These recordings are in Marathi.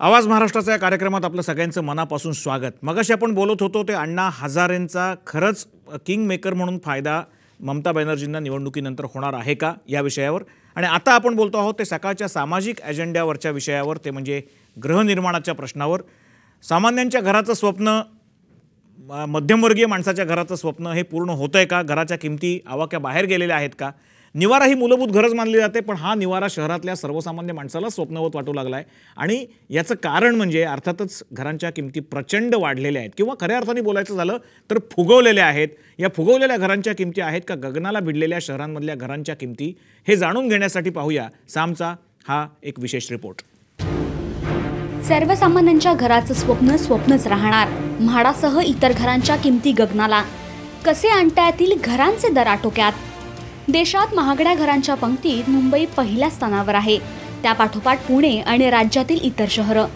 आवाज महाराष्ट्राच्या या कार्यक्रमात आपलं सगळ्यांचं मनापासून स्वागत। मगाशी आपण बोलत होतो ते अण्णा हजारेंचा खरंच किंग मेकर म्हणून फायदा ममता बॅनर्जींना निवडणुकीनंतर होणार आहे का या विषयावर, आणि आता आपण बोलतो आहोत ते सकाळच्या सामाजिक एजेंड्यावरच्या विषयावर, ते म्हणजे गृहनिर्माणाच्या प्रश्नावर। सामान्यांच्या घराचं स्वप्न, मध्यमवर्गीय माणसाच्या घराचं स्वप्न हे पूर्ण होतंय का? घराच्या किमती आवाक्या बाहेर गेलेल्या आहेत का? निवारा ही मूलभूत गरज मानली जाते, पण हा निवारा शहरातल्या सर्वसामान्य माणसाला स्वप्नवत वाटू लागला आहे। आणि याचं कारण म्हणजे अर्थातच घरांच्या किमती प्रचंड वाढलेल्या आहेत, किंवा खऱ्या अर्थाने बोलायचं झालं तर फुगवलेल्या आहेत। या फुगवलेल्या घरांच्या किमती आहेत का गगनाला भिडलेल्या शहरांमधल्या घरांच्या किमती? हे जाणून घेण्यासाठी पाहूया सामचा हा एक विशेष रिपोर्ट। सर्वसामान्यांच्या घराचं स्वप्न स्वप्नच राहणार, म्हाडासह इतर घरांच्या किमती गगनाला, कसे आणता येतील घरांचे दर आटोक्यात? देशात महागड्या घरांच्या पंक्तीत मुंबई पहिल्या स्थानावर आहे, त्यापाठोपाठ पुणे आणि राज्यातील इतर शहरं।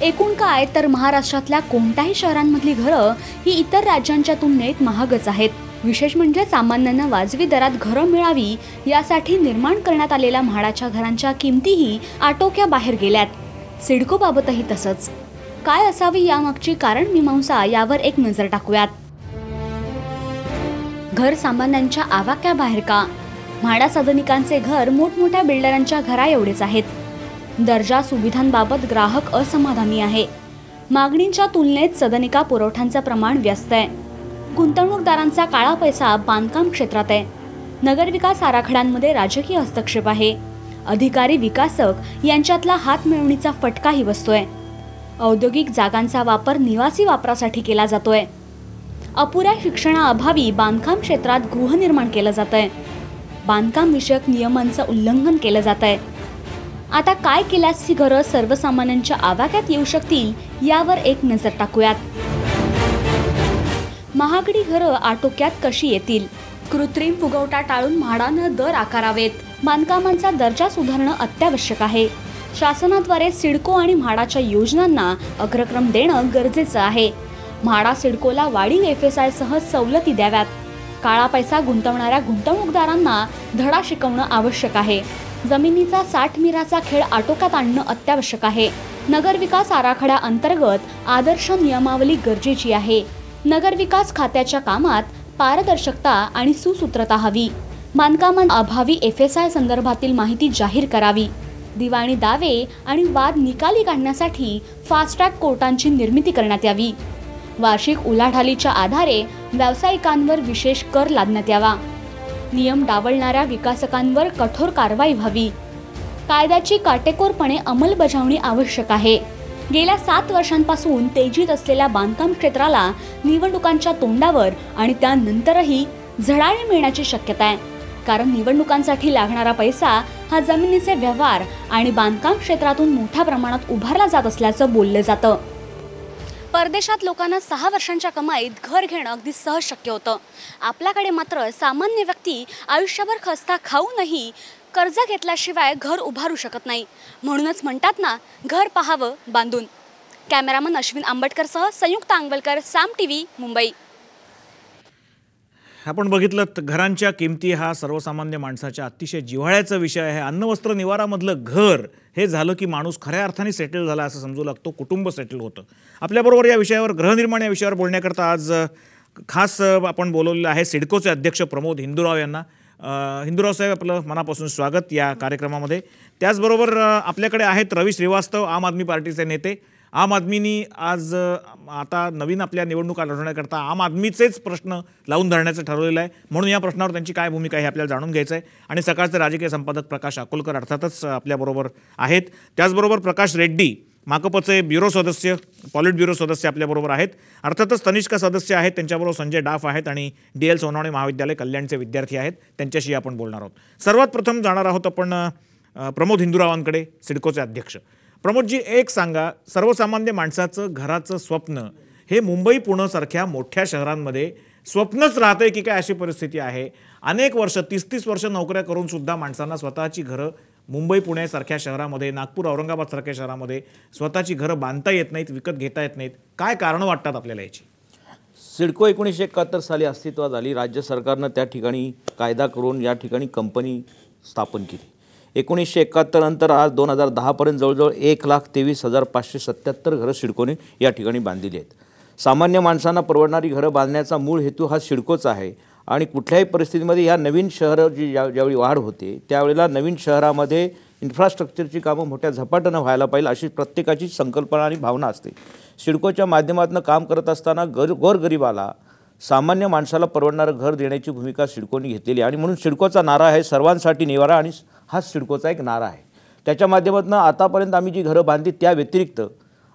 एकूण काय तर महाराष्ट्रातल्या कोणत्याही शहरांमधली घरं ही इतर राज्यांच्या तुलनेत महागच आहेत। विशेष म्हणजे सामान्यांना वाजवी दरात घरं मिळावी यासाठी निर्माण करण्यात आलेल्या म्हाडाच्या घरांच्या किमतीही आटोक्या बाहेर गेल्यात। सिडकोबाबतही तसंच। काय असावी यामागची कारण मीमांसा यावर एक नजर टाकूयात। घर सामान्यांच्या आवाक्या बाहेर का? म्हाडा सदनिकांचे घर मोठमोठ्या बिल्डरांच्या घरा एवढेच आहेत। दर्जा सुविधांबाबत ग्राहक असमाधानी आहे। मागणींच्या तुलनेत सदनिका पुरवठ्यांचं प्रमाण व्यस्त आहे। गुंतवणूकदारांचा काळा पैसा बांधकाम क्षेत्रात आहे। नगरविकास आराखड्यांमध्ये राजकीय हस्तक्षेप आहे। अधिकारी विकासक यांच्यातला हात मिळवणीचा फटकाही बसतोय। औद्योगिक जागांचा वापर निवासी वापरासाठी केला जातोय। अपुऱ्या शिक्षणाअभावी बांधकाम क्षेत्रात गृहनिर्माण केलं जातंय। बांधकाम विषयक नियमांचं उल्लंघन केलं जातंय। आता काय केल्यास ही घरं सर्वसामान्यांच्या आवाक्यात येऊ शकतील यावर एक नजर टाकूयात। महागडी घरं आटोक्यात कशी येतील? कृत्रिम फुगवटा टाळून म्हाडानं दर आकारावेत। बांधकामांचा दर्जा सुधारणं अत्यावश्यक आहे। शासनाद्वारे सिडको आणि म्हाडाच्या योजनांना अग्रक्रम देणं गरजेचं आहे। म्हाडा सिडकोला वाढीव FSI सह सवलती द्याव्यात। काळा पैसा गुंतवणाऱ्या गुंतवणूकदारांना धडा शिकवणं आवश्यक आहे। जमिनीचा साठमिराचा खेळ आटोक्यात आणणं अत्यावश्यक आहे। नगरविकास आराखड्या अंतर्गत आदर्श नियमावली गरजेची आहे। नगरविकास खात्याच्या कामात पारदर्शकता आणि सुसूत्रता हवी। बांधकामांअभावी FSI संदर्भातील माहिती जाहीर करावी। दिवाणी दावे आणि वाद निकाली काढण्यासाठी फास्ट ट्रॅक कोर्टांची निर्मिती करण्यात यावी। वार्षिक उलाढालीच्या आधारे व्यावसायिकांवर विशेष कर लादण्यात यावा। नियम डावलणाऱ्या विकासकांवर कठोर कारवाई व्हावी। कायद्याची काटेकोरपणे अंमलबजावणी आवश्यक आहे। गेल्या 7 वर्षांपासून तेजीत असलेल्या बांधकाम क्षेत्राला निवडणुकांच्या तोंडावर आणि त्यानंतरही झळाळी मिळण्याची शक्यता आहे, कारण निवडणुकांसाठी लागणारा पैसा हा जमिनीचे व्यवहार आणि बांधकाम क्षेत्रातून मोठ्या प्रमाणात उभारला जात असल्याचं बोललं जातं। परदेशात लोकांना 6 वर्षांच्या कमाईत घर घेणं अगदी सहज शक्य होतं। आपल्याकडे मात्र सामान्य व्यक्ती आयुष्यभर खस्ता खाऊनही कर्ज घेतल्याशिवाय घर उभारू शकत नाही। म्हणूनच म्हणतात ना, घर पाहावं बांधून। कॅमेरामन अश्विन आंबटकरसह संयुक्त अंगवलकर, साम TV, मुंबई। आपण बघितलं घरांच्या किमती हा सर्वसामान्य माणसाच्या अतिशय जिव्हाळ्याचा विषय आहे। अन्न वस्त्र निवारामधलं घर हे झालं की माणूस खऱ्या अर्थाने सेटल झाला असं समजू लागतो, कुटुंब सेटल होतं। आपल्याबरोबर या विषयावर, गृहनिर्माण या विषयावर बोलण्याकरता आज खास आपण बोलवलेलं आहे सिडकोचे अध्यक्ष प्रमोद हिंदूराव यांना। हिंदूराव साहेब, आपलं मनापासून स्वागत या कार्यक्रमामध्ये। त्याचबरोबर आपल्याकडे आहेत रवी श्रीवास्तव, आम आदमी पार्टीचे नेते। आम आदमीनी आज आता नवीन आपल्या निवडणुका लढवण्याकरता आम आदमीचेच प्रश्न लावून धरण्याचं ठरवलेलं आहे, म्हणून या प्रश्नावर त्यांची काय भूमिका आहे आपल्याला जाणून घ्यायचं आहे। आणि सकाळचे राजकीय संपादक प्रकाश अकोलकर अर्थातच आपल्याबरोबर आहेत। त्याचबरोबर प्रकाश रेड्डी, माकपचे ब्युरो सदस्य, पॉलिट ब्युरो सदस्य आपल्याबरोबर आहेत। अर्थातच तनिष्का सदस्य आहेत, त्यांच्याबरोबर संजय डाफ आहेत आणि DL सोनवणे महाविद्यालय कल्याणचे विद्यार्थी आहेत, त्यांच्याशी आपण बोलणार आहोत। सर्वात प्रथम जाणार आहोत आपण प्रमोद हिंदूरावांकडे, सिडकोचे अध्यक्ष। प्रमोदजी, एक सांगा, सर्वसामान्य माणसाचं घराचं स्वप्न हे मुंबई पुण्यासारख्या मोठ्या शहरांमध्ये स्वप्नच राहतंय की काय, अशी परिस्थिती आहे? अनेक वर्ष, 30-30 वर्ष नोकऱ्या करून सुद्धा माणसांना स्वतःची घरं मुंबई पुण्यासारख्या शहरामध्ये, नागपूर औरंगाबादसारख्या शहरामध्ये स्वतःची घरं बांधता येत नाहीत, विकत घेता येत नाहीत। काय कारणं वाटतात आपल्याला याची? सिडको 1971 साली अस्तित्वात आली। राज्य सरकारनं त्या ठिकाणी कायदा करून या ठिकाणी कंपनी स्थापन केली। 1971 नंतर आज 2010पर्यंत जवळजवळ 1,23,577 घरं सिडकोने या ठिकाणी बांधलेली आहेत. सामान्य माणसांना परवडणारी घरं बांधण्याचा मूळ हेतू हा सिडकोचा आहे आणि कुठल्याही परिस्थितीमध्ये या नवीन शहरं ज्यावेळी वाढ होते त्यावेळेला नवीन शहरामध्ये इन्फ्रास्ट्रक्चरची कामं मोठ्या झपाट्यानं व्हायला पाहिजे अशी प्रत्येकाची संकल्पना आणि भावना असते. सिडकोच्या माध्यमातून काम करत असताना गोरगरिबाला सामान्य माणसाला परवडणारं घर देण्याची भूमिका सिडकोने घेतलेली आहे आणि म्हणून सिडकोचा नारा आहे सर्वांसाठी निवारा आणि हाच सिडकोचा एक नारा आहे. त्याच्या माध्यमातून आतापर्यंत आम्ही जी घरं बांधली त्या व्यतिरिक्त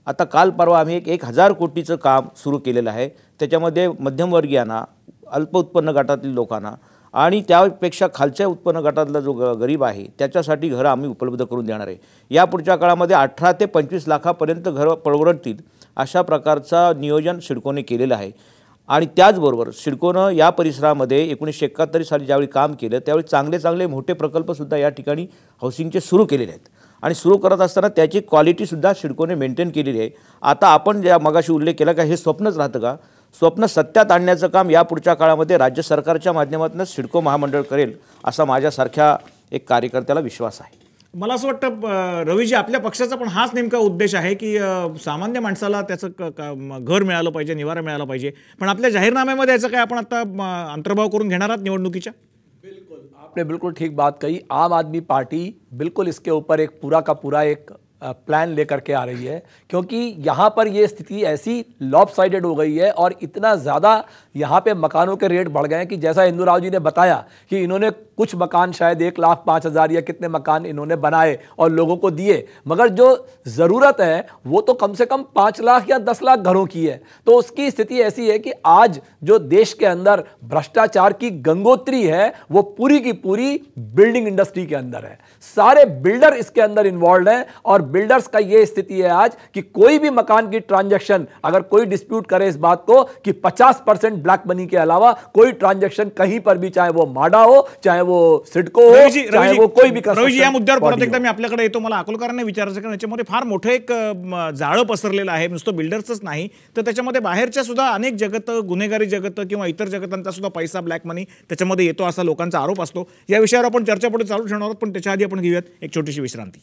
आता काल परवा आम्ही 1,000 कोटीचं काम सुरू केलेलं आहे. त्याच्यामध्ये मध्यमवर्गीयांना, अल्प उत्पन्न गटातील लोकांना आणि त्यापेक्षा खालच्या उत्पन्न गटातला जो गरीब आहे त्याच्यासाठी घरं आम्ही उपलब्ध करून देणार आहे. या पुढच्या काळामध्ये 18 ते 25 लाखापर्यंत घरं परवडतील अशा प्रकारचा नियोजन सिडकोने केलेलं आहे. आणि त्याचबरोबर सिडकोनं या परिसरामध्ये 1971 साली ज्यावेळी काम केलं त्यावेळी चांगले चांगले मोठे प्रकल्पसुद्धा या ठिकाणी हाऊसिंगचे सुरू केलेले आहेत आणि सुरू करत असताना त्याची क्वालिटीसुद्धा सिडकोने मेंटेन केलेली आहे. आता आपण ज्या मगाशी उल्लेख केला का हे स्वप्नच राहतं का, स्वप्न सत्यात आणण्याचं काम या पुढच्या काळामध्ये राज्य सरकारच्या माध्यमातून सिडको महामंडळ करेल असा माझ्यासारख्या एक कार्यकर्त्याला विश्वास आहे. मला असं वाटतं रवीजी आपल्या पक्षाचा पण हाच नेमका उद्देश आहे की सामान्य माणसाला त्याचं घर मिळालं पाहिजे, निवारा मिळाला पाहिजे. पण आपल्या जाहीरनाम्यामध्ये याचा काय आपण आता अंतर्भाव करून घेणार आहात निवडणुकीच्या? बिल्कुल, आपने बिल्कुल ठीक बात कही. आम आदमी पार्टी बिल्कुल इसके ऊपर एक पूरा का पूरा एक प्लान लेकर के आ रही है, क्योंकि यहाँ पर ये स्थिति ऐसी लॉपसाइडेड हो गई है और इतना ज़्यादा यहाँ पे मकानों के रेट बढ़ गए हैं कि जैसा इंदु राव जी ने बताया कि इन्होंने कुछ मकान शायद 1,05,000 या कितने मकान इन्होंने बनाए और लोगों को दिए, मगर जो ज़रूरत है वो तो कम से कम 5 लाख या 10 लाख घरों की है. तो उसकी स्थिति ऐसी है कि आज जो देश के अंदर भ्रष्टाचार की गंगोत्री है वो पूरी की पूरी बिल्डिंग इंडस्ट्री के अंदर है. सारे बिल्डर इसके अंदर इन्वॉल्व हैं और बिल्डर्स का ये स्थिति है आज कि कोई भी मकान की ट्रांजैक्शन अगर कोई डिस्प्यूट करे इस बात को कि 50% ब्लैक मनी के अलावा कोई ट्रांजैक्शन कहीं पर भी, चाहे वो माडा हो, चाहे वो सिडको हो, चाहे वो कोई भी रवीजी या मुद्द्यावर परत एकदा मी आपल्याकडे येतो. मला अकोलकरांना विचारायचं कारण याच्यामध्ये फार मोठं एक जाळं पसरलेलं आहे. नुसतं बिल्डर्सच नाही तर त्याच्यामध्ये बाहेरच्या सुद्धा अनेक जगत, गुन्हेगारी जगत किंवा इतर जगतांचा सुद्धा पैसा, ब्लॅक मनी त्याच्यामध्ये येतो असा लोकांचा आरोप असतो. या विषयावर आपण चर्चा पुढे चालू ठेवणार आहोत, पण त्याच्या आधी आपण घेऊयात एक छोटीशी विश्रांती.